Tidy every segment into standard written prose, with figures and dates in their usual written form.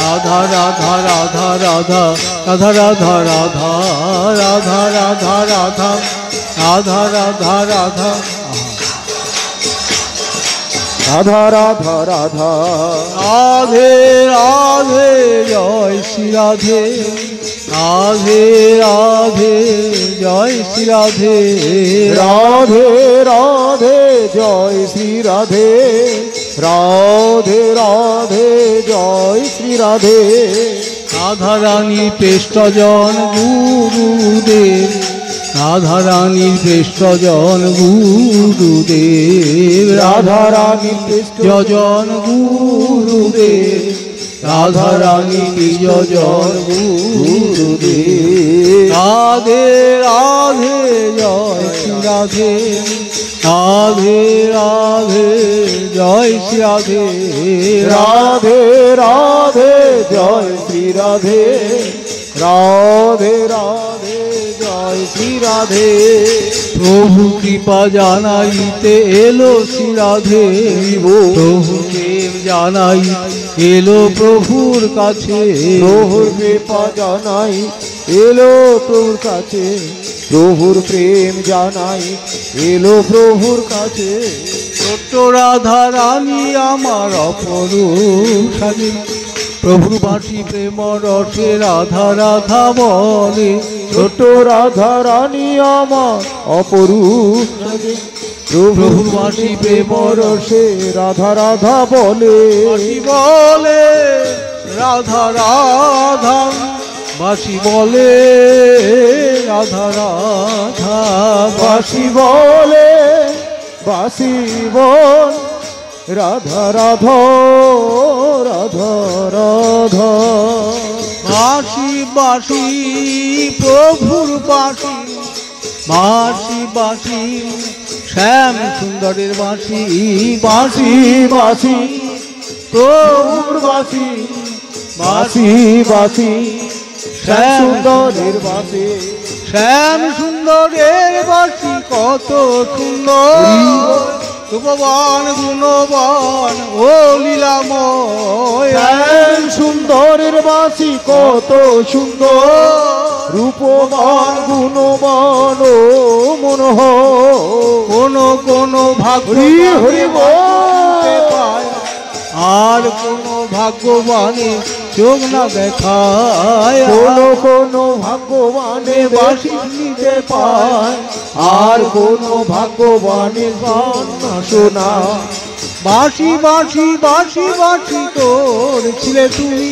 রাধা রাধা রাধা রাধা রাধা রাধা রাধা রাধা রাধা রাধা রাধা রাধা রাধা রাধা রাধা রাধা রাধে রাধে জয় শ্রী রাধে রাধে রাধে জয় শ্রী রাধে রাধে রাধে জয় শ্রী রাধে রাধে রাধে জয় শ্রী রাধে রাধা রানী পৃষ্ঠজন গুরুদেব রাধা রানীর পৃষ্ঠজন গুরুদেব রাধা রানী যজন গুরুদেব রাধা রানী যজন গুরুদেব রাধে রাধে জয় শ্রী রাধে রাধে রাধে জয় শ্রী রাধে রাধে রাধে জয় শ্রী রাধে রাধে রাধে জয় শ্রী রাধে প্রভু কৃপা জানাইতে এলো শ্রী রাধে প্রভুকে জানাই এলো প্রভুর কাছে প্রভুর কৃপা জানাই এলো প্রভুর কাছে প্রভুর প্রেম জানাই এলো প্রভুর কাছে ছোট্ট রাধা রানী আমার অপরূপ স্বামী প্রভুর বাঁশি প্রেম রসে রাধা রাধা বলে ছোট রাধা রানী আমার অপরূপ প্রভুর বাঁশি প্রেম রসে রাধা রাধা বলে বলে রাধা রাধা বাঁশি বলে রাধা রাধা বাঁশি বলে বাঁশি বল রাধা রাধা রাধা রাধা বাঁশি বাঁশি প্রভুর বাঁশি বাঁশি বাঁশি শ্যাম সুন্দরের বাঁশি বাঁশি বাঁশি প্রভুর বাঁশি বাঁশি বাঁশি শ্যাম সুন্দরের বাঁশি শ্যাম সুন্দরের বাঁশি কত সুন্দর রূপবান গুণবান ও লীলাময় শ্যাম সুন্দরের বাঁশি কত সুন্দর রূপবান গুণবান ও মনোহর কোন ভাগ্য হরি বল পায় আর কোন ভাগ্যবানে চোখ না দেখায় কোন ভাগ্যবানে বাঁশি নিতে পায় আর কোন ভাগ্যবানে গান না শোনা বাঁশি বাঁশি বাঁশি বাঁশি করছিলে তুমি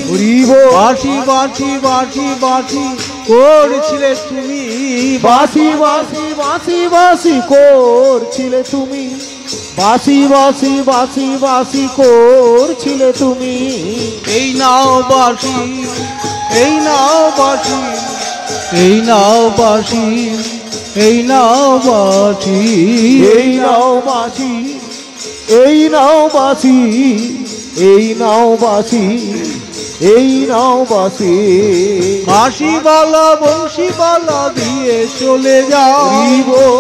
বাঁশি বাঁশি বাঁশি বাঁশি করছিলে তুমি বাঁশি বাঁশি বাঁশি বাঁশি করছিলে তুমি বাঁশি বাঁশি বাঁশি বাঁশি করছিলে তুমি এই নাও বাঁশি এই নাও বাঁশি এই নাও বাঁশি এই নাও বাঁশি এই নাও বাঁশি এই নাও বাঁশি এই নাও বাঁশি এই নাও বাঁশি বাঁশিওয়ালা বংশীওয়ালা দিয়ে চলে যাও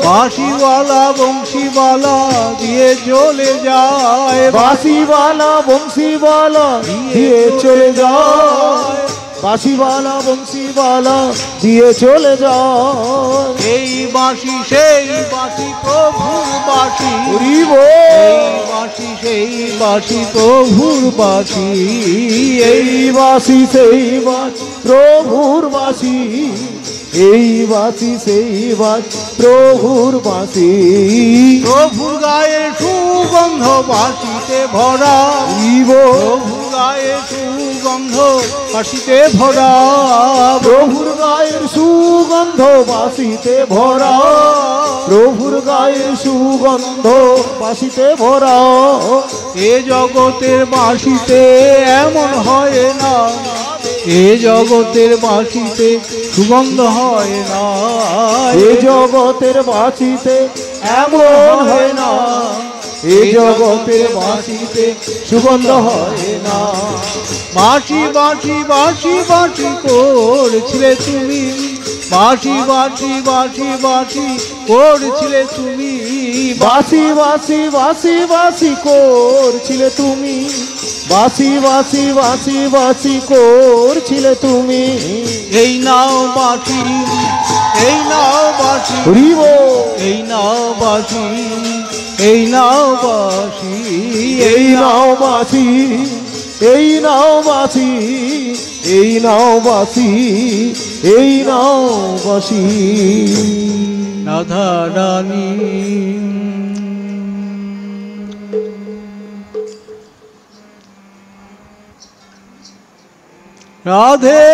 বাঁশিওয়ালা বংশীওয়ালা দিয়ে চলে যায় বাঁশিওয়ালা বংশীওয়ালা দিয়ে চলে যায় বাঁশিওয়ালা বংশীওয়ালা দিয়ে চলে যায় এই বাঁশি সেই বাঁশি প্রভুর বাঁশি এই বাঁশি সেই বাঁশি প্রভুর বাঁশি এই বাঁশি সেই বাঁশি প্রভুর বাঁশি এই বাঁশি সেই বাঁশি প্রভুর বাঁশি প্রভুর গায়ে সুগন্ধ বাঁশিতে ভরা প্রভুর গায়ে সুগন্ধ বাঁশিতে ভরা প্রভুর গায়ের সুগন্ধ বাঁশিতে ভরা প্রভুর গায়ের সুগন্ধ বাঁশিতে ভরা এ জগতের বাঁশিতে এমন হয় না এ জগতের বাঁশিতে সুগন্ধ হয় না এ জগতের বাঁশিতে এমন হয় না এ জগতের বাঁশিতে সুগন্ধ হয় না বাঁশি বাঁশি বাঁশি বাঁশি করছিলে তুমি বাঁশি বাঁশি বাঁশি বাঁশি করছিলে তুমি বাঁশি বাঁশি বাঁশি বাঁশি করছিলে তুমি বাসি বাসি বাসি বাসি করছিলে তুমি, এই নাও বাঁশি, এই নাও বাঁশি, হরিব এই নাও বাঁশি, এই নাও বাঁশি, এই নাও বাসি, এই নাও বাসি, এই নাও বাসি, এই নাও বাসি। রাধা রানী রাধে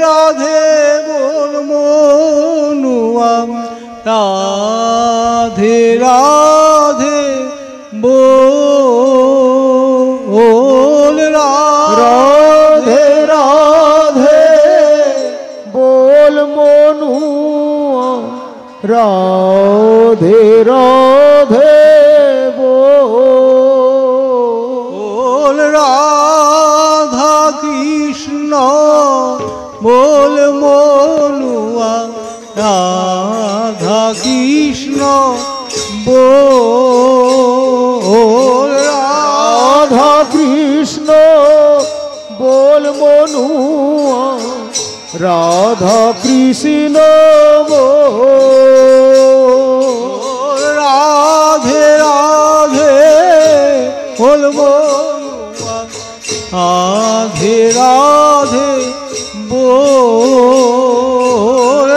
রাধে বল মনুয়া, রাধে রাধে বল, রাধে রাধে বল মনুয়া, রাধে রাধে বল, রাধা কৃষ্ণ বল মনুয়া, রাধা কৃষ্ণ বল, রাধা কৃষ্ণ বল মনুয়া, রাধা কৃষ্ণ বল, রাধে রাধে বল মনুয়া, রাধে রাধে বল,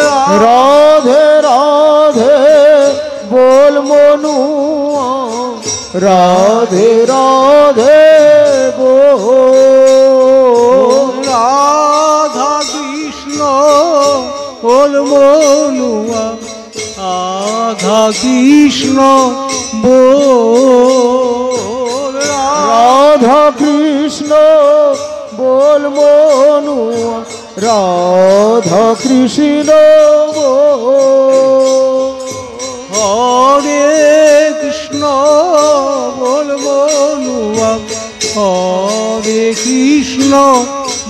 রাধে রাধে বল মনুয়া, রাধে রাধে বল, রাধা কৃষ্ণ বল মনুয়া, রাধা কৃষ্ণ বল, রাধা কৃষ্ণ বল মনুয়া, রাধা কৃষ্ণ বল, হরে কৃষ্ণ বল মনুয়া, হরে কৃষ্ণ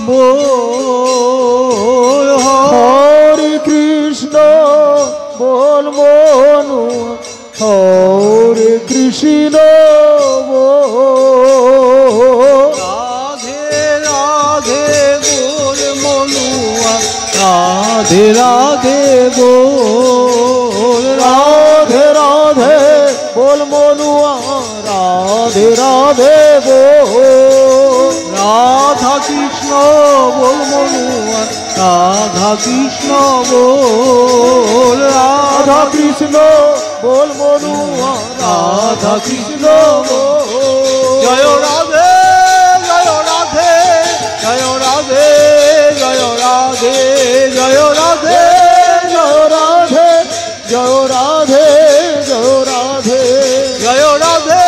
বল, হরে কৃষ্ণ বল মনুয়া, হরে কৃষ্ণ বল, রাধে রাধে বল মনুয়া, রাধে রাধে বল, রাধে রাধে বল মনুয়া, রাধে রাধে বল, রাধা কৃষ্ণ বল মনুয়া, রাধা কৃষ্ণ বল, রাধা কৃষ্ণ বল মনুয়া, রাধা কৃষ্ণ বল, জয় রাধে জয় রাধে জয় রাধে জয় রাধে জয় রাধে জয় রাধে জয় রাধে জয় রাধে জয় রাধে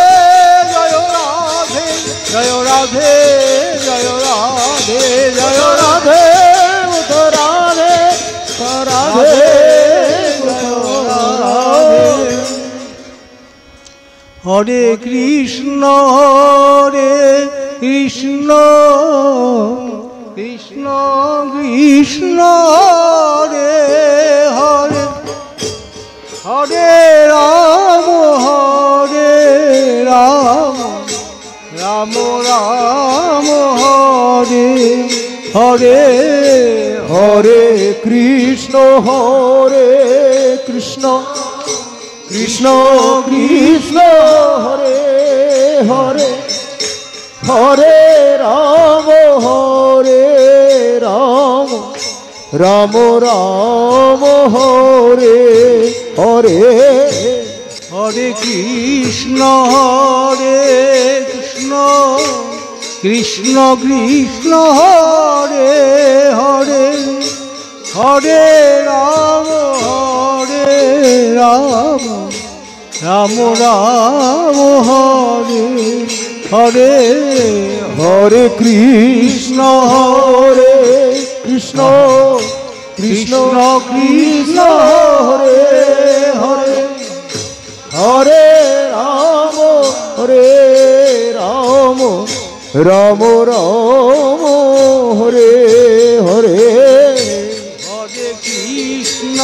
জয় রাধে জয় রাধে জয় রাধে জয় রাধে রাধে রাধে হরে কৃষ্ণ হরে কৃষ্ণ কৃষ্ণ কৃষ্ণ হরে হরে হরে রাম রাম রাম হরে হরে হরে কৃষ্ণ কৃষ্ণ কৃষ্ণ হরে হরে হরে রাম রাম রাম হরে হরে হরে কৃষ্ণ কৃষ্ণ কৃষ্ণ হরে হরে হরে রাম রাম রাম হরে হরে হরে কৃষ্ণ কৃষ্ণ কৃষ্ণ কৃষ্ণ হরে হরে হরে রাম রাম রাম হরে হরে হরে কৃষ্ণ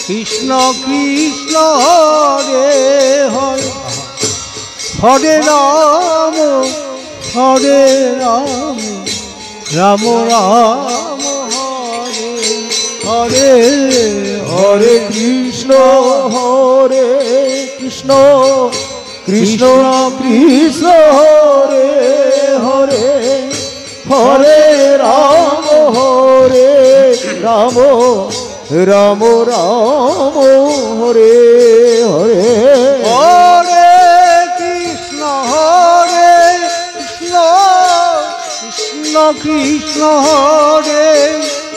কৃষ্ণ কৃষ্ণ হরে হরে হরে রাম হরে রাম রাম রাম হরে হরে হরে কৃষ্ণ হরে কৃষ্ণ কৃষ্ণ কৃষ্ণ হরে হরে হরে রাম রাম রাম রাম হরে হরে হরে কৃষ্ণ কৃষ্ণ কৃষ্ণ হরে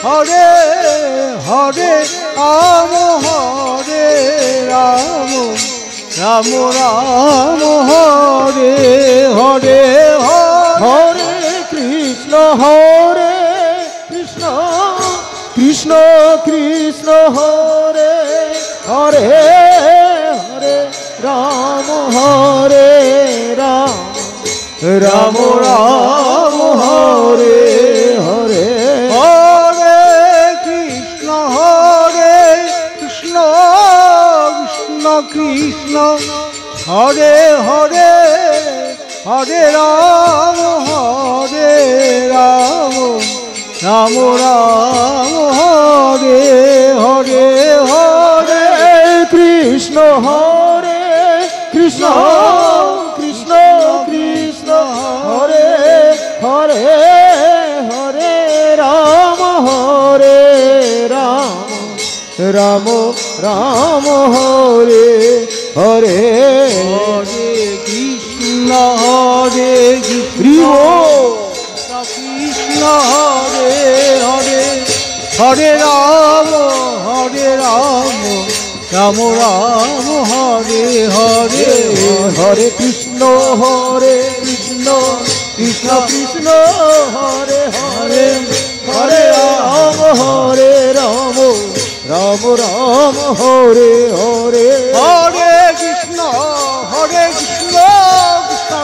হরে হরে রাম হরে রাম রাম রাম হরে হরে হরে কৃষ্ণ হরে কৃষ্ণ কৃষ্ণ কৃষ্ণ হরে হরে হরে রাম রাম রাম রাম হরে হরে হরে কৃষ্ণ কৃষ্ণ কৃষ্ণ হরে হরে হরে রাম রাম রাম হরে হরে হরে কৃষ্ণ হরে কৃষ্ণ কৃষ্ণ কৃষ্ণ হরে হরে হরে রাম রাম রাম হরে হরে হরে কৃষ্ণ কৃষ্ণ হরে হরে হরে রাম রাম রাম হরে হরে হরে কৃষ্ণ কৃষ্ণ কৃষ্ণ হরে হরে হরে রাম রাম রাম হরে হরে হরে কৃষ্ণ কৃষ্ণ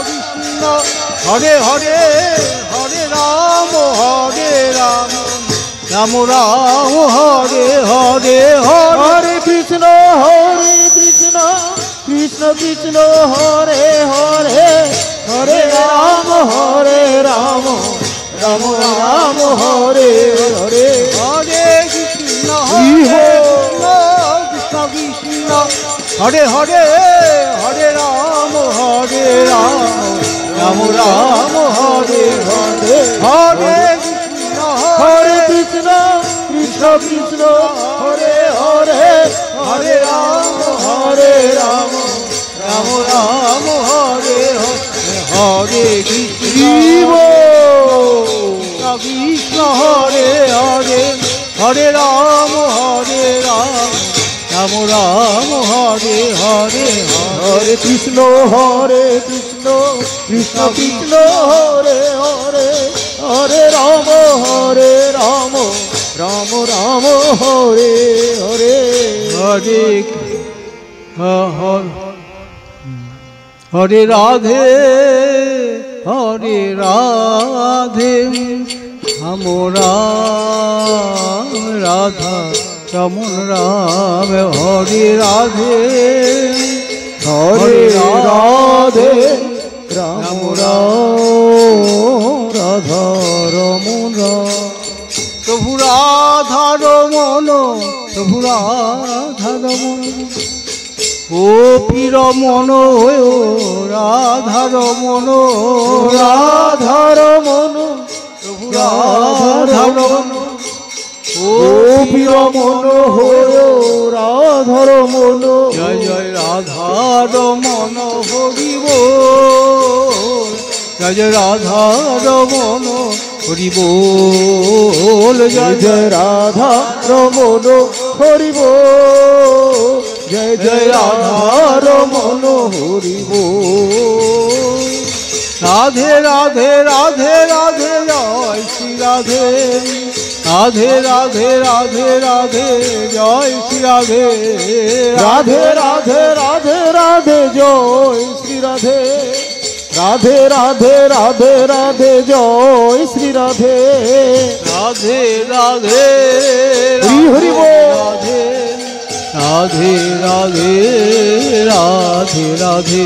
কৃষ্ণ হরে হরে হরে রাম রাম রাম হরে হরে হরে কৃষ্ণ কৃষ্ণ কৃষ্ণ হরে হরে হরে রাম রাম রাম রাম হরে হরে হরে কৃষ্ণ কৃষ্ণ কৃষ্ণ হরে হরে হরে রাম রাম রাম হরে হরে হরে কৃষ্ণ হরে কৃষ্ণ কৃষ্ণ কৃষ্ণ হরে হরে হরে রাম রাম রাম রাম হরে হরে কৃষ্ণ কৃষ্ণ হরে হরে হরে রাম রাম রাম হরে হরে হরে কৃষ্ণ কৃষ্ণ কৃষ্ণ হরে হরে হরে রাম রাম রাম রাম হরে হরে হরে হরে রাধে হরে রাধে আমরা রাধা রমন রাম হরে রাধে হরে রাধে রাম রাধা রমন প্রভু রাধা রমন প্রভু রাধা রমন ও পীর মন রাধা রমন রাধা রমন প্রভু রাধা রমন ও পীর মন হয় রাধা রমন জয় জয় রাধা রমন হরি বল জয় জয় রাধা রমন হরি বল জয় জয় রাধা রমন হরি বল জয় জয় রাধা রমন হরি বল রাধে রাধে রাধে রাধে জয় শ্রী রাধে রাধে রাধে রাধে রাধে জয় শ্রী রাধে রাধে রাধে রাধে রাধে জয় শ্রী রাধে রাধে রাধে রাধে রাধে জয় শ্রী রাধে রাধে রাধে হরি হরি বল রাধে রাধে রাধে রাধে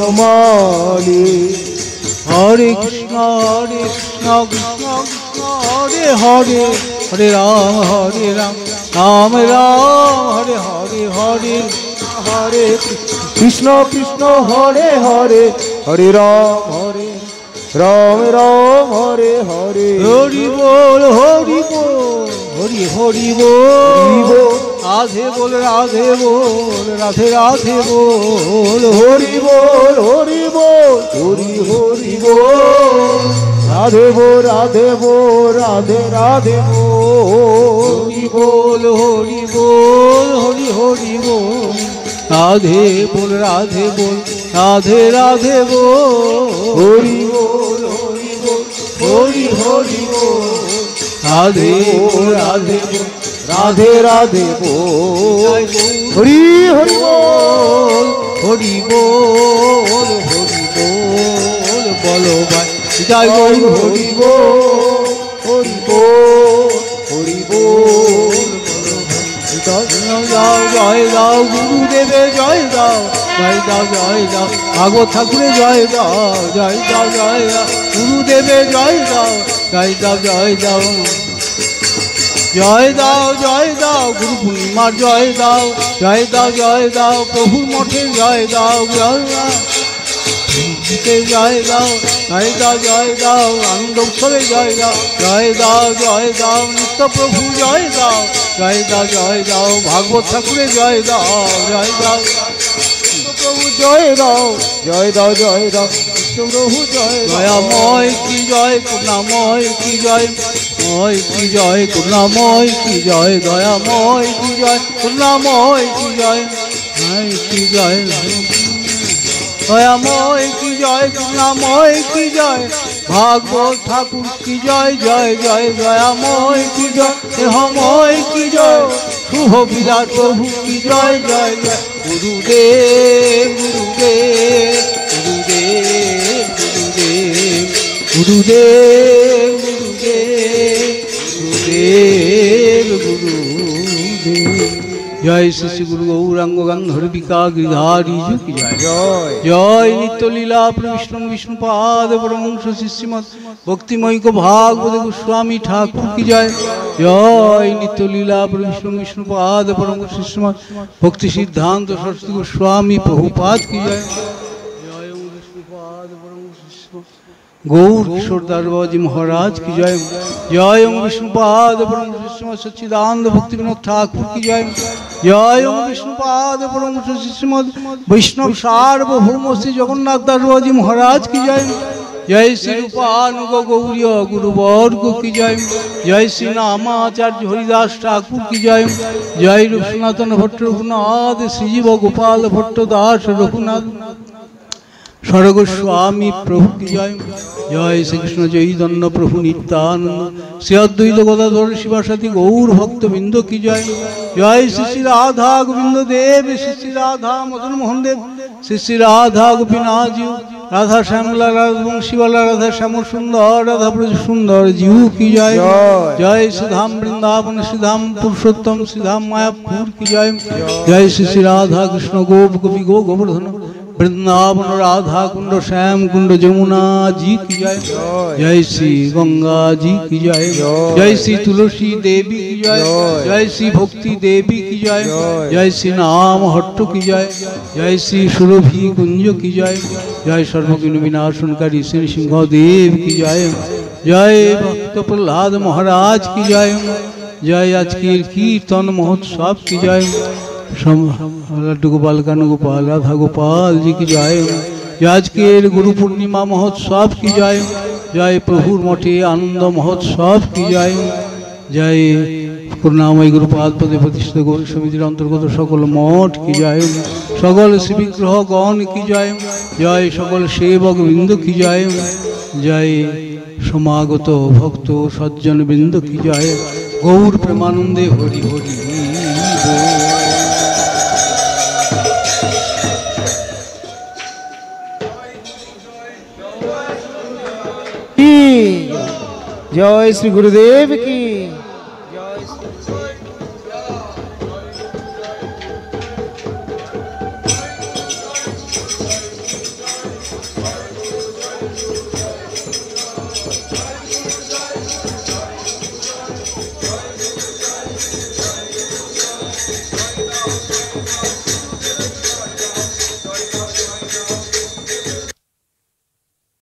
বনমালী। হরে কৃষ্ণ কৃষ্ণ কৃষ্ণ হরে হরে, হরে রাম রাম রাম হরে হরে হরে, হরে কৃষ্ণ কৃষ্ণ হরে হরে, হরে রাম রাম হরে হরে। হরি বল হরি বল, হরি হরি বল, রাধে বল রাধে বল, রাধে রাধে বল, হরি বল হরি বল, হরি হরি বল, রাধে বল রাধে বল, রাধে রাধে বল। হরি বল হরি বল, হরি হরি বল, রাধে বল রাধে বল, রাধে রাধে বল, হরি বল হরি বল, হরি হরি বল, রাধে বল রাধে বল, রাধে রাধে বল। হরি হরি বল, হরি বল হরি বল, বলো ভাই জয় হরি গৌর হরি বল, হরি বল, হরি বল। দাও জয় দাও, গুরুদেবে জয় দাও, জয় দাও জয় দাও, ভাগবত ঠাকুরে জয় দাও, জয় দাও জয় দাও, গুরুদেবে জয় দাও, জয় দাও জয় দাও, জয় দাও জয় দাও, গুরু পূর্ণিমার জয় দাও, জয় দাও জয় দাও, প্রভুর মঠে জয় দাও, জয় দাও জয় দাও, জয় দাও জয় দাও, আনন্দ উৎসবে জয় দাও, জয় দাও জয় দাও, নিত্য প্রভু জয় দাও, জয় দাও জয় দাও, ভাগবত ঠাকুরে জয় দাও, জয় দাও প্রভু জয় দাও, জয় দাও জয় দাও, প্রভু জয় দাও। দয়াময় কি জয়, করুণাময় কি জয়, ময় কি জয়, করুণাময় কি জয়, দয়াময় কি জয়, করুণাময় কি জয়, কি জয়, দয়াময় কি জয়, করুণাময় কি জয়, ভাগবত ঠাকুর কি জয়, জয় জয়, দয়াময় কি জয়, দেহময় কি জয়, শুভ বিরাট প্রভু কি জয়, জয় জয়, গুরুদেব গুরুদেব গুরুদেব গুরুদেব গুরুদেব গুরুদেব গুরুদেব গুরুদেব। জয় শ্রী শ্রী গুরু গৌরাঙ্গ গান্ধর্বিকা গিরিধারী কি জয়, জয় জয় নিত্য লীলা বিষ্ণু বিষ্ণুপাদ পরমহংস শ্রীমৎ ভক্তিমৈক ভাগবত গোস্বামী ঠাকুর কি জয়, জয় নিত্য লীলা বিষ্ণু বিষ্ণুপাদ পরমহংস শ্রীমৎ ভক্তি সিদ্ধান্ত সরস্বতী গোস্বামী প্রভুপাদ কি জয়, জয় বিষ্ণুপাদ পরমহংস গৌর কিশোরদাস বাবাজি মহারাজ কি জয়, জয় ওম বিষ্ণুপাদ পরমহংস সচ্চিদানন্দ ভক্তি বিনোদ ঠাকুর কি জয়, জয় ওম বিষ্ণুপাদ পরমহংস শ্রীমৎ বৈষ্ণব সার্বভৌম শ্রী জগন্নাথ দাস বাবাজি মহারাজ কি জয়, জয় শ্রী রূপানুগ গৌরীয় গুরুবর্গ কি জয়, জয় শ্রী নামাচার্য হরিদাস ঠাকুর কি জয়, জয় রূপ সনাতন ভট্ট রঘুনাথ শ্রীজীব গোপাল ভট্ট দাস রঘুনাথ স্বর্গস্বামী প্রভু কি জয়, জয় শ্রীকৃষ্ণ চৈতন্য প্রভু নিত্যানন্দ শ্রী অদ্বৈত গদাধর শিবাসাদী গৌর ভক্তবৃন্দ কি জয়, জয় শ্রী শ্রী রাধা গোবিন্দ দেব, শ্রী শ্রী রাধা মদন মোহন দেব, শ্রী শ্রী রাধা গোপীনাথ জিউ, রাধা শ্যামলা রাধা বংশীবালা, রাধা শ্যাম সুন্দর, রাধা ব্রজ সুন্দর জিউ কি জয়, জয় শ্রীধাম বৃন্দাবন, শ্রীধাম পুরুষোত্তম, শ্রীধাম মায়াপুর কি জয়, জয় শ্রী শ্রী রাধা কৃষ্ণ গোপ গোপী গো গোবর্ধন वृंदावन राधा कुंड श्याम कुंड जमुना जी की जय, जय श्री गंगा जी की जय, जय श्री तुलसी देवी की जय, जय श्री भक्ति देवी की जय, जय श्री नाम हट्ट की जय, जय श्री सुरभि कुंज की जय, जय सर्वविघ्न विनाशनकारी श्री सिंह देव की जय, जय भक्त प्रहलाद महाराज की जय, जय आज की कीर्तन महोत्सव की जय, लड्डू गोपाल कानू गोपाल राधा गोपाल जी की जय, आज के गुरु पूर्णिमा महोत्सव की जय, जय प्रभुर मठे आनंद महोत्सव की जय, जय पूर्णामय गुरुपाद पदे प्रतिष्ठित गौर समितिर अंतर्गत सकल मठ की जय, सकल शिविग्रह गण की जय, जय सकल सेवक बृंद की जय, जय समागत भक्त सज्जन बृंद की जय, गौर प्रेमानंदे हरि हरि बोल। जय श्री गुरुदेव की।